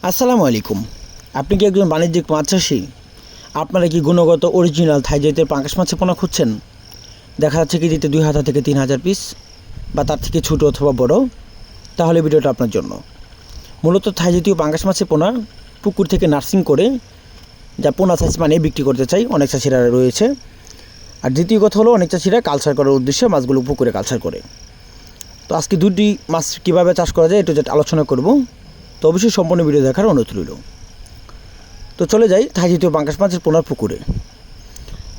আসসালামু আলাইকুম। আপনি কি একজন বাণিজ্যিক মাছ চাষি? আপনারা কি গুণগত অরিজিনাল থাই জাতের পাঙ্গাস মাছের পোনা খুঁজছেন? দেখা যাচ্ছে কেজিতে 2000 থেকে 3000 পিস বা তার থেকে ছোটো অথবা বড়, তাহলে ভিডিওটা আপনার জন্য। মূলত থাই জাতীয় পাঙ্গাস মাছের পোনা পুকুর থেকে নার্সিং করে যা পোনা সাইজ মানে বিক্রি করতে চাই অনেক চাষিরা রয়েছে। আর দ্বিতীয় কথা হলো, অনেক চাষিরা কালচার করার উদ্দেশ্যে মাছগুলো পুকুরে কালচার করে। তো আজকে দুটি মাছ কীভাবে চাষ করা যায় এটা আলোচনা করব। তো অবশ্যই সম্পূর্ণ ভিডিও দেখার অনুরোধ রইল। তো চলে যাই থাই জাতীয় পাঙ্গাস মাছের পোনার পুকুরে।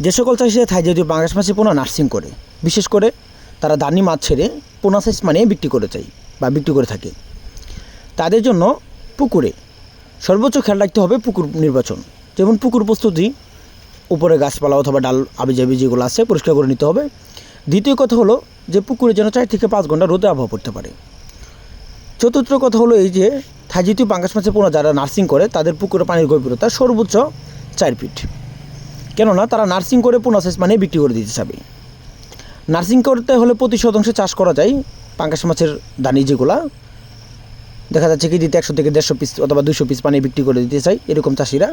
যে সকল চাষিরা থাই জাতীয় পাঙ্গাস মাছের পোনা নার্সিং করে, বিশেষ করে তারা দানি মাছ ছেড়ে পোনা সাইজ মানে বিক্রি করে চাই বা বিক্রি করে থাকে, তাদের জন্য পুকুরে সর্বোচ্চ খেয়াল রাখতে হবে পুকুর নির্বাচন। যেমন পুকুর প্রস্তুতি, উপরে গাছপালা অথবা ডাল আবিজাবি যেগুলো আছে পরিষ্কার করে নিতে হবে। দ্বিতীয় কথা হলো যে পুকুরে যেন 4 থেকে 5 ঘন্টা রোদে আবহাওয়া পড়তে পারে। চতুর্থ কথা হলো এই যে থাই জাতীয় পাঙ্গাস মাছের পোনা যারা নার্সিং করে তাদের পুকুরে পানির গভীরতা সর্বোচ্চ 4 ফিট, কেননা তারা নার্সিং করে পোনা সাইজ মানে বিক্রি করে দিতে চাবে। নার্সিং করতে হলে প্রতি শতাংশে চাষ করা যায় পাঙ্গাস মাছের দানি, যেগুলা দেখা যাচ্ছে কেজিতে 100 থেকে 150 পিস অথবা 200 পিস পানি বিক্রি করে দিতে চাই, এরকম চাষিরা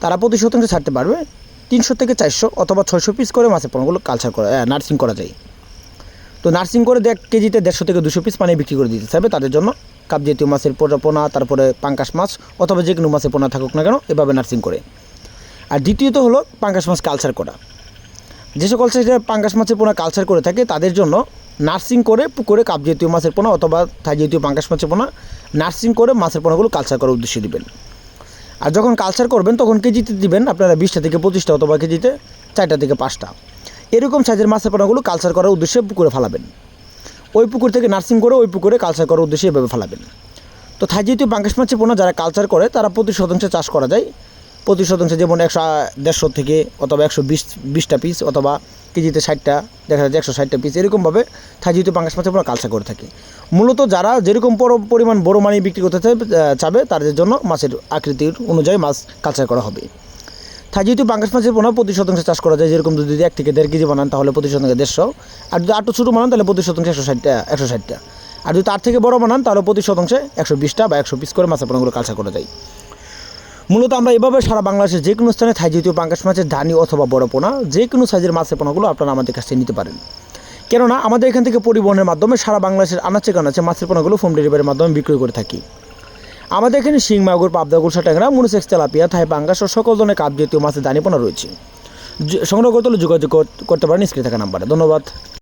তারা প্রতি শতাংশে ছাড়তে পারবে 300 থেকে 400 অথবা 600 পিস করে মাছের পোনাগুলো কালচার করা নার্সিং করা যায়। তো নার্সিং করে কেজিতে 150 থেকে 200 পিস পানি বিক্রি করে দিতে চাইবে, তাদের জন্য কাপ জাতীয় মাছের পোনা, তারপরে পাঙ্গাস মাছ অথবা যে কোনো মাছের পোনা থাকুক না কেন এভাবে নার্সিং করে। আর দ্বিতীয়ত হলো পাঙ্গাস মাছ কালচার করা। যে সকল চাষিরা পাঙ্গাস মাছের পোনা কালচার করে থাকে তাদের জন্য নার্সিং করে পুকুরে কাপ জাতীয় মাছের পোনা অথবা থাই জাতীয় পাঙ্গাস মাছের পোনা নার্সিং করে মাছের পোনাগুলো কালচার করার উদ্দেশ্যে দিবেন। আর যখন কালচার করবেন তখন কেজিতে দিবেন আপনারা 20টা থেকে 25টা অথবা কেজিতে 4টা থেকে 5টা, এরকম সাইজের মাছের পোনাগুলো কালচার করার উদ্দেশ্যে পুকুরে ফেলাবেন। ওই পুকুর থেকে নার্সিং করে ওই পুকুরে কালচার করার উদ্দেশ্যে এভাবে ফেলাবেন। তো থাই জাতীয় পাঙ্গাস মাছের পোনা যারা কালচার করে তারা প্রতি শতাংশে চাষ করা যায়। প্রতি শতাংশে যেমন 150 থেকে অথবা 120টা পিস অথবা কেজিতে 60টা, দেখা যাচ্ছে 160টা পিস, এরকমভাবে থাই জাতীয় পাঙ্গাস মাছের পোনা কালচার করে থাকে। মূলত যারা যেরকম পরিমাণ বড় মানি বিক্রি করতে চাবে তাদের জন্য মাছের আকৃতির অনুযায়ী মাছ কালচার করা হবে। থাই জাতীয় পাঙ্গাস মাছের পোনা প্রতি শতাংশে চাষ করা যায়। যেরকম যদি 1 থেকে 1.5 কেজি বানান তাহলে প্রতি শতাংশে 150, আর যদি আরও ছোটো বানান তাহলে প্রতি শতাংশে 160টা, আর যদি তার থেকে বড় বানান তাহলে প্রতি শতাংশে 120টা বা 100 পিস করে মাছের পোনাগুলো কালচার করা যায়। মূলত আমরা এভাবে সারা বাংলাদেশের যে কোনো স্থানে থাই জাতীয় পাঙ্গাস মাছের দানি অথবা বড় পোনা যে কোনো সাইজের মাছের পোনাগুলো আপনারা আমাদের কাছে নিতে পারেন। কেননা আমাদের এখান থেকে পরিবহনের মাধ্যমে সারা বাংলাদেশের আনাচে কানাচে মাছের পোনাগুলো হোম ডেলিভারির মাধ্যমে বিক্রি করে থাকি। আমাদের এখানে শিং, মাগুর, পাবদা, গুলশা, ট্যাংরা, মরিচেক্স, তেলাপিয়া, থাই পাঙ্গাস ও সকল ধরনের কাপ জাতীয় মাছের দানি পোনা রয়েছে। সংগ্রহ করতে হলে যোগাযোগ করতে পারেন স্ক্রিনে থাকা নাম্বারে। ধন্যবাদ।